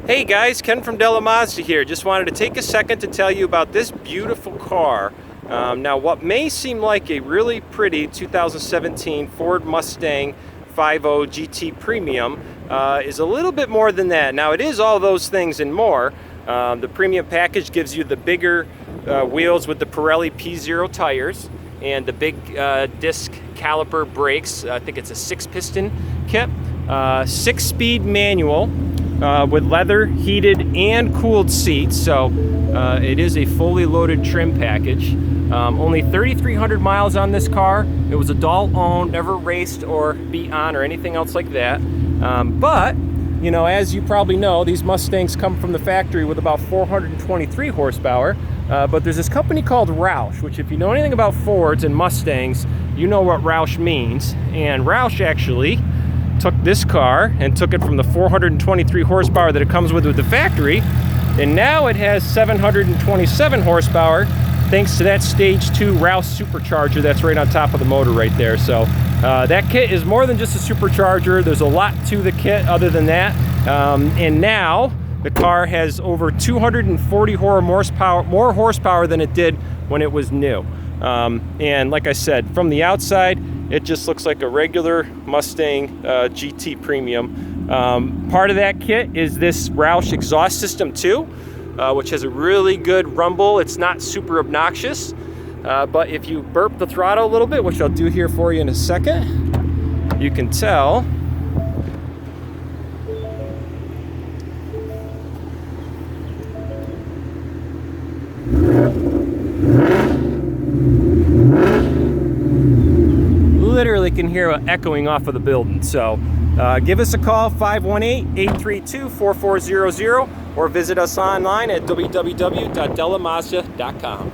Hey guys, Ken from DELLA Mazda here. Just wanted to take a second to tell you about this beautiful car. Now what may seem like a really pretty 2017 Ford Mustang 50 GT Premium is a little bit more than that. Now it is all those things and more. The premium package gives you the bigger wheels with the Pirelli P0 tires and the big disc caliper brakes. I think it's a 6-piston kit, 6-speed manual. With leather, heated, and cooled seats, so it is a fully loaded trim package. Only 3,300 miles on this car. It was adult owned, never raced or beat on or anything else like that. But, you know, as you probably know, these Mustangs come from the factory with about 423 horsepower. But there's this company called Rousch, which if you know anything about Fords and Mustangs, you know what Rousch means. And Rousch actually took this car and took it from the 423 horsepower that it comes with the factory, and now it has 727 horsepower thanks to that stage 2 Rousch supercharger that's right on top of the motor right there. So that kit is more than just a supercharger. There's a lot to the kit other than that, and now the car has over 240 more horsepower than it did when it was new. And like I said, from the outside it just looks like a regular Mustang GT Premium. Part of that kit is this Rousch exhaust system too, which has a really good rumble. It's not super obnoxious, but if you burp the throttle a little bit, which I'll do here for you in a second, you can tell. Literally can hear it echoing off of the building. So give us a call, 518-832-4400, or visit us online at www.dellamazda.com.